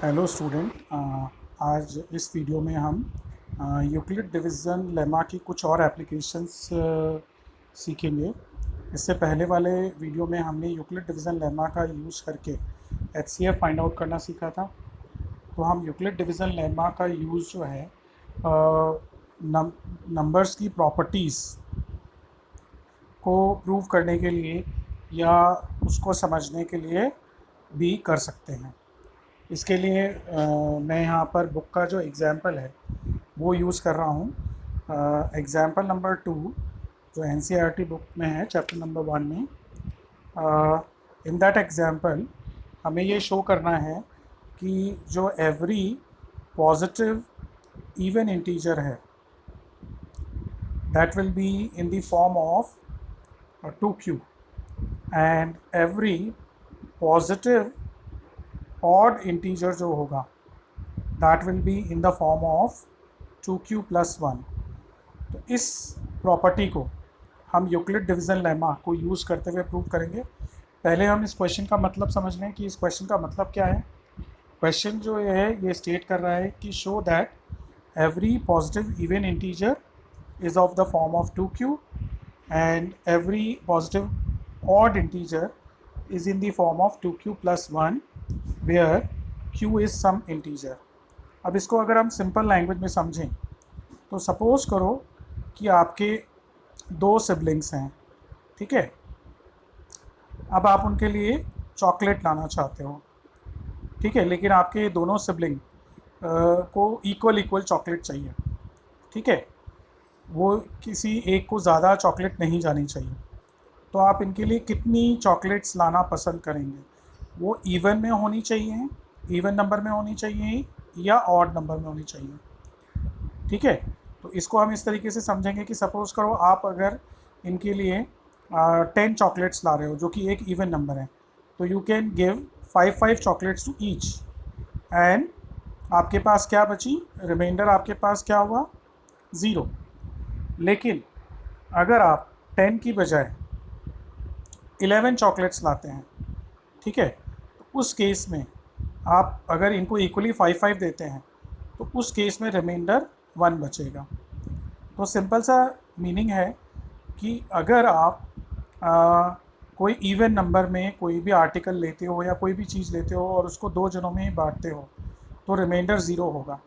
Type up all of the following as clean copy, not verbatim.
Hello student. आज इस video में हम यूक्लिड डिवीज़न लेमा की कुछ और एप्लीकेशंस सीखेंगे। इससे पहले वाले वीडियो में हमने यूक्लिड डिवीज़न लेमा का यूज़ करके एचसीएफ फाइंड आउट करना सीखा था। तो हम यूक्लिड डिवीज़न लेमा का यूज़ जो है नंबर्स की प्रॉपर्टीज़ को प्रूव करने के लिए या उसको समझने के लिए भी कर सकते हैं। इसके लिए मैं यहाँ पर बुक का जो एग्ज़ाम्पल है वो यूज़ कर रहा हूँ। एग्ज़ाम्पल नंबर 2 जो एनसीईआरटी बुक में है चैप्टर नंबर 1 में। इन दैट एग्ज़ाम्पल हमें ये शो करना है कि जो एवरी पॉजिटिव इवन इंटीजर है that will be in the form of 2q and every positive odd integer जो होगा that will be in the form of 2q plus 1। तो इस प्रॉपर्टी को हम यूक्लिड डिवीज़न लेमा को यूज़ करते हुए प्रूव करेंगे। पहले हम इस क्वेश्चन का मतलब समझ लें कि इस क्वेश्चन का मतलब क्या है। क्वेश्चन जो है ये स्टेट कर रहा है कि show that every positive even integer is of the form of 2q and every positive odd integer is in the form of 2q plus 1 where q is some integer। अब इसको अगर हम सिंपल लैंग्वेज में समझें तो suppose करो कि आपके दो सिबलिंग्स हैं, ठीक है। अब आप उनके लिए चॉकलेट लाना चाहते हो, ठीक है, लेकिन आपके दोनों सिबलिंग को इक्वल चॉकलेट चाहिए, ठीक है। वो किसी एक को ज़्यादा चॉकलेट नहीं जानी चाहिए। तो आप इनके लिए कितनी चॉकलेट्स लाना पसंद करेंगे? वो इवन में होनी चाहिए, इवन नंबर में होनी चाहिए या ऑड नंबर में होनी चाहिए, ठीक है। तो इसको हम इस तरीके से समझेंगे कि सपोज़ करो आप अगर इनके लिए 10 चॉकलेट्स ला रहे हो जो कि एक इवन नंबर है, तो you can give 5 chocolates to each and आपके पास क्या बची, रिमाइंडर आपके पास क्या हुआ, 0। लेकिन अगर आप 10 की बजाय 11 चॉकलेट्स लाते हैं, ठीक है, तो उस केस में आप अगर इनको इक्वली 5 देते हैं तो उस केस में रिमाइंडर 1 बचेगा। तो सिंपल सा मीनिंग है कि अगर आप कोई इवन नंबर में कोई भी आर्टिकल लेते हो या कोई भी चीज़ लेते हो और उसको दो जनों में ही बांटते हो तो रिमाइंडर 0 होगा,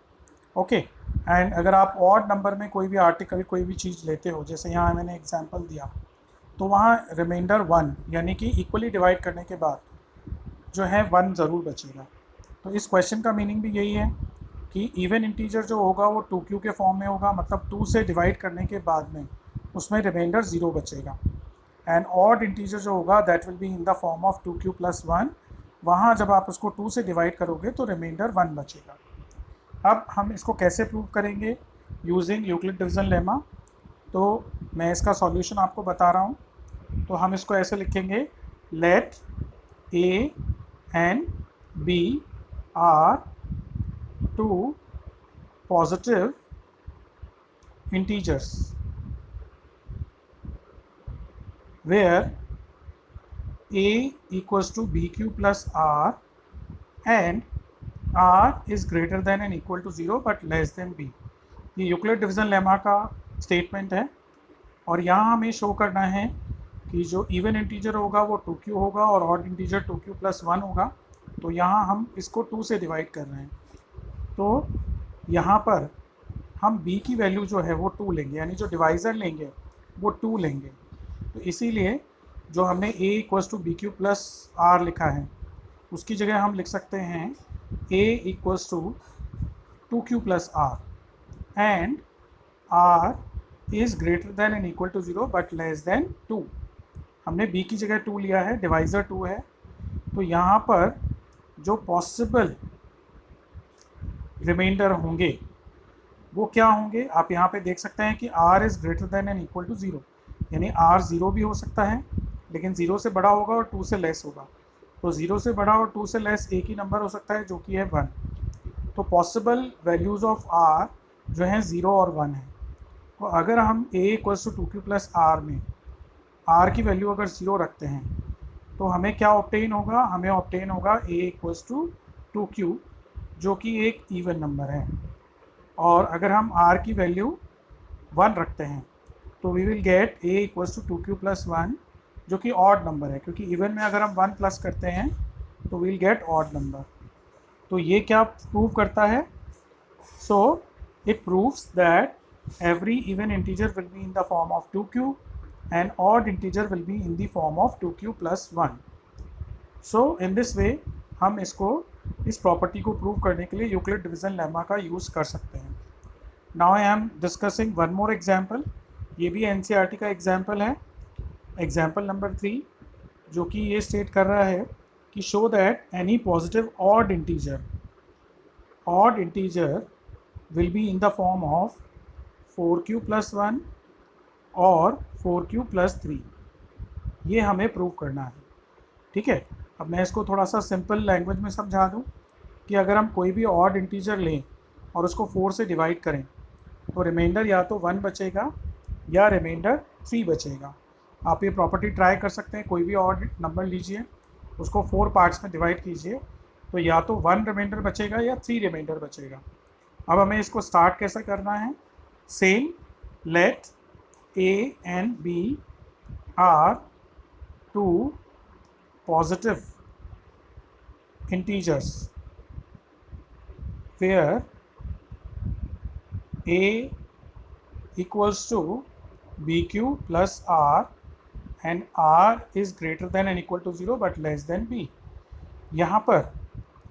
ओके। एंड अगर आप ऑड नंबर में कोई भी आर्टिकल कोई भी चीज़ लेते हो, जैसे यहाँ मैंने एग्जांपल दिया, तो वहाँ रिमाइंडर 1 यानी कि इक्वली डिवाइड करने के बाद जो है 1 ज़रूर बचेगा। तो इस क्वेश्चन का मीनिंग भी यही है कि इवन इंटीजर जो होगा वो 2q के फॉर्म में होगा, मतलब 2 से डिवाइड करने के बाद में उसमें रिमाइंडर 0 बचेगा। एंड ऑड इंटीजर जो होगा that will be in the form of 2q plus 1। वहाँ जब आप उसको 2 से डिवाइड करोगे तो रिमाइंडर 1 बचेगा। अब हम इसको कैसे प्रूव करेंगे यूजिंग यूक्लिड डिवीज़न लेमा, तो मैं इसका सॉल्यूशन आपको बता रहा हूँ। तो हम इसको ऐसे लिखेंगे, let A and B are two positive integers where a equals to bq plus r and r is greater than and equal to 0 but less than b। ये यूक्लिड डिवीज़न लेमा का स्टेटमेंट है और यहाँ हमें show करना है कि जो इवन इंटीजर होगा वो 2q होगा और ऑड इंटीजर 2q प्लस 1 होगा। तो यहाँ हम इसको 2 से डिवाइड कर रहे हैं, तो यहाँ पर हम b की वैल्यू जो है वो 2 लेंगे, यानी जो डिवाइज़र लेंगे वो 2 लेंगे। तो इसीलिए जो हमने a equals to B Q plus R लिखा है उसकी जगह हम लिख सकते हैं a equals to 2q plus R and r is greater than and equal to 0 but less than 2। हमने b की जगह 2 लिया है, डिवाइज़र 2 है, तो यहाँ पर जो पॉसिबल रिमाइंडर होंगे वो क्या होंगे, आप यहाँ पे देख सकते हैं कि r is greater than and equal to 0, यानी r 0 भी हो सकता है लेकिन 0 से बड़ा होगा और 2 से लेस होगा। तो 0 से बड़ा और 2 से लेस एक ही नंबर हो सकता है जो कि है 1। तो पॉसिबल वैल्यूज़ ऑफ r जो हैं 0 और 1 है। तो अगर हम a equals to 2q plus R में r की वैल्यू अगर 0 रखते हैं तो हमें क्या ऑब्टेन होगा, हमें ऑब्टेन होगा a इक्वल्स टू 2q जो कि एक इवन नंबर है, और अगर हम r की वैल्यू 1 रखते हैं तो we will get a equals to 2q plus 1, जो कि ऑड नंबर है, क्योंकि इवन में अगर हम 1 प्लस करते हैं तो वील गेट ऑड नंबर। तो ये क्या प्रूव करता है? So it proves that every even integer will be in the form of 2q and odd integer will be in the form of 2q plus 1. So in this way हम इसको इस property को prove करने के लिए Euclid division lemma का use कर सकते हैं। Now I am discussing one more example, ये भी एनसीईआरटी का एग्जाम्पल है, एग्जाम्पल नंबर 3, जो कि ये स्टेट कर रहा है कि show that any positive odd integer will be in the form of 4q plus 1 और 4q प्लस 3। ये हमें प्रूव करना है। ठीक है, अब मैं इसको थोड़ा सा सिंपल लैंग्वेज में समझा दूँ कि अगर हम कोई भी ऑड इंटीजर लें और उसको 4 से डिवाइड करें तो रिमाइंडर या तो 1 बचेगा या रिमाइंडर 3 बचेगा। आप ये प्रॉपर्टी ट्राई कर सकते हैं, कोई भी ऑड नंबर लीजिए, उसको 4 पार्ट्स में डिवाइड कीजिए, तो या तो 1 रिमाइंडर बचेगा या 3 रिमाइंडर बचेगा। अब हमें इसको स्टार्ट कैसे करना है? Same, let a and b are two positive integers where a equals to bq plus r and r is greater than and equal to 0 but less than b। यहाँ पर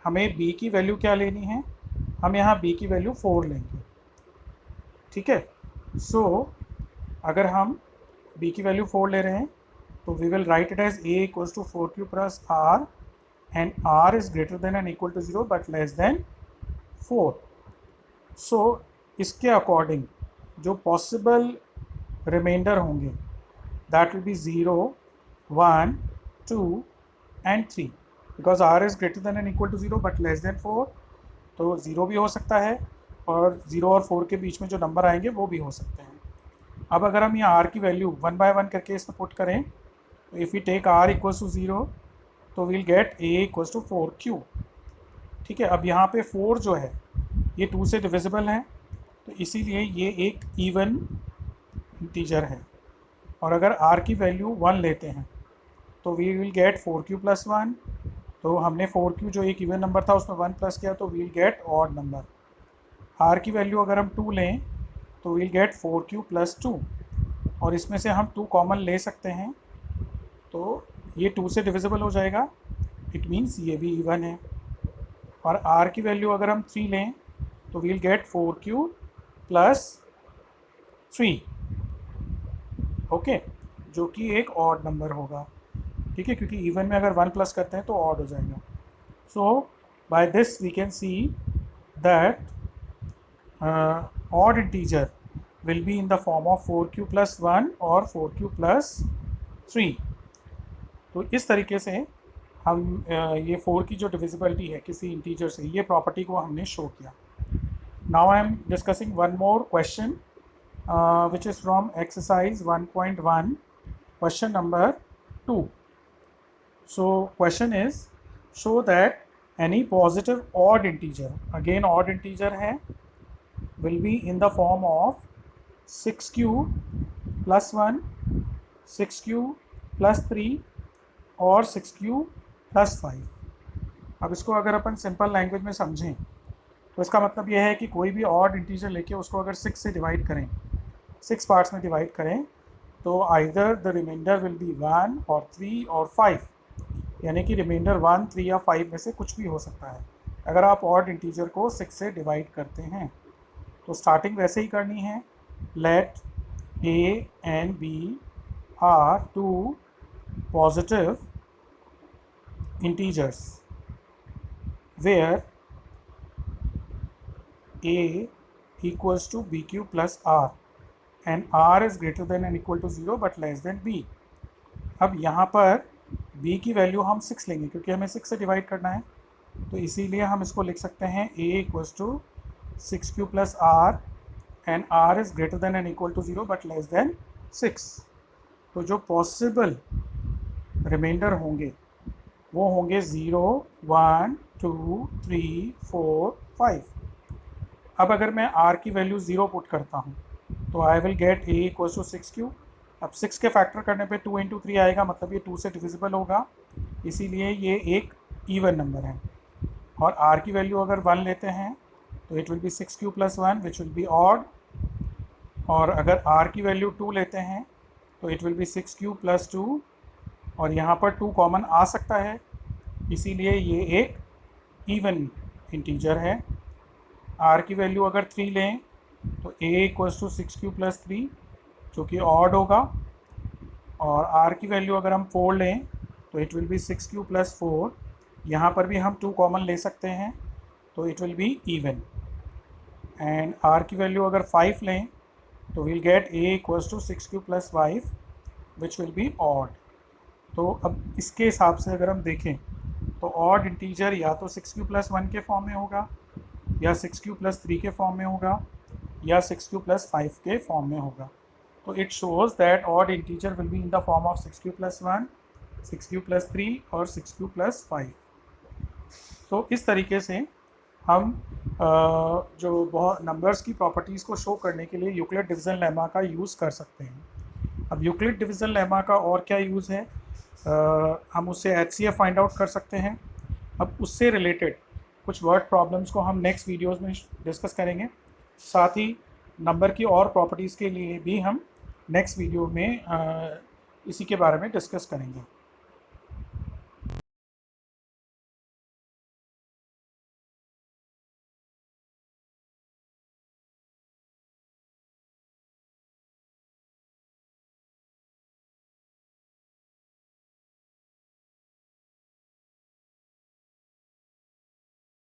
हमें b की वैल्यू क्या लेनी है? हम यहाँ b की वैल्यू 4 लेंगे। ठीक है, सो अगर हम b की वैल्यू 4 ले रहे हैं तो we will write it as a equals to 4q plus r and r is greater than and equal to 0 but less than 4। So इसके अकॉर्डिंग जो पॉसिबल रिमाइंडर होंगे that will be 0, 1, 2 and 3, because r is greater than and equal to 0 but less than 4, तो 0 भी हो सकता है और 0 और 4 के बीच में जो नंबर आएंगे वो भी हो सकते हैं। अब अगर हम यहाँ r की वैल्यू 1 बाय 1 करके इसमें पुट करें तो if you take r equals to 0 तो we'll get a equals to 4q। ठीक है, अब यहाँ पे 4 जो है ये 2 से डिविजिबल है, तो इसीलिए ये एक इवन इंटीजर है, और अगर r की वैल्यू 1 लेते हैं तो we will gate 4q plus 1, तो हमने 4q जो एक इवन नंबर था उसमें 1 प्लस किया तो we'll get odd number. r की वैल्यू अगर हम 2 लें तो वील गेट 4q प्लस 2, और इसमें से हम 2 कॉमन ले सकते हैं तो ये 2 से डिविजिबल हो जाएगा, इट मीन्स ये भी इवन है। और r की वैल्यू अगर हम 3 लें तो we'll gate 4q plus 3, okay, जो कि एक ऑड नंबर होगा। ठीक है, क्योंकि इवन में अगर 1 प्लस करते हैं तो ऑड हो जाएगा। So by this we can see that odd integer will be in the form of 4q plus 1 और 4q plus 3। तो इस तरीके से हम ये 4 की जो डिविजिबिलिटी है किसी इंटीजर से, ये प्रॉपर्टी को हमने शो किया। Now I am discussing one more question which is from exercise 1.1, question number 2। So question is show that any positive odd integer, again odd integer है, will be in the form of 6q plus 1, 6q plus 3 और 6q plus 5। अब इसको अगर अपन simple language में समझें तो इसका मतलब यह है कि कोई भी ऑड इंटीजर लेके उसको अगर 6 से डिवाइड करें, 6 पार्ट्स में डिवाइड करें, तो either the remainder will be 1 और 3 और 5, यानी कि रिमाइंडर 1, 3 या 5 में से कुछ भी हो सकता है अगर आप ऑड इंटीजर को 6 से डिवाइड करते हैं। तो स्टार्टिंग वैसे ही करनी है, late a and b are two positive integers where a equals to bq plus r and r is greater than and equal to 0 but less than b। अब यहाँ पर b की वैल्यू हम 6 लेंगे क्योंकि हमें 6 से डिवाइड करना है, तो इसीलिए हम इसको लिख सकते हैं a equals to 6q plus r and r is greater than and equal to 0 but less than 6। तो जो पॉसिबल रिमाइंडर होंगे वो होंगे 0, 1, 2, 3, 4, 5। अब अगर मैं r की वैल्यू 0 पुट करता हूँ तो I will get a equals to 6q। अब 6 के फैक्टर करने पे 2 इंटू 3 आएगा, मतलब ये 2 से डिविजिबल होगा, इसीलिए ये एक इवन नंबर है। और r की वैल्यू अगर 1 लेते हैं तो it will B 6q plus 1 which will be odd. और अगर r की वैल्यू 2 लेते हैं तो it will B 6q plus 2, और यहाँ पर 2 कॉमन आ सकता है, इसीलिए ये एक इवन इंटीजर है। r की वैल्यू अगर 3 लें तो a equals to 6q plus 3 जो कि ऑड होगा, और r की वैल्यू अगर हम 4 लें तो it will B 6q plus 4। यहाँ पर भी हम 2 कॉमन ले सकते हैं तो it will be even. And r की वैल्यू अगर 5 लें तो will get a equals to 6q plus 5 which will be odd. तो अब इसके हिसाब से अगर हम देखें तो ऑड इंटीजर या तो 6q प्लस 1 के फॉर्म में होगा, या 6q प्लस 3 के फॉर्म में होगा, या 6q प्लस 5 के फॉर्म में होगा। तो it shows that odd integer will be in the form of 6q plus 1, 6q plus 3 और 6q प्लस 5। तो इस तरीके से हम जो बहुत नंबर्स की प्रॉपर्टीज़ को शो करने के लिए यूक्लिड डिवीज़न लेमा का यूज़ कर सकते हैं। अब यूक्लिड डिवीज़न लेमा का और क्या यूज़ है, हम उससे HCF फाइंड आउट कर सकते हैं। अब उससे रिलेटेड कुछ वर्ड प्रॉब्लम्स को हम नेक्स्ट वीडियोस में डिस्कस करेंगे। साथ ही नंबर की और प्रॉपर्टीज़ के लिए भी हम नेक्स्ट वीडियो में इसी के बारे में डिस्कस करेंगे।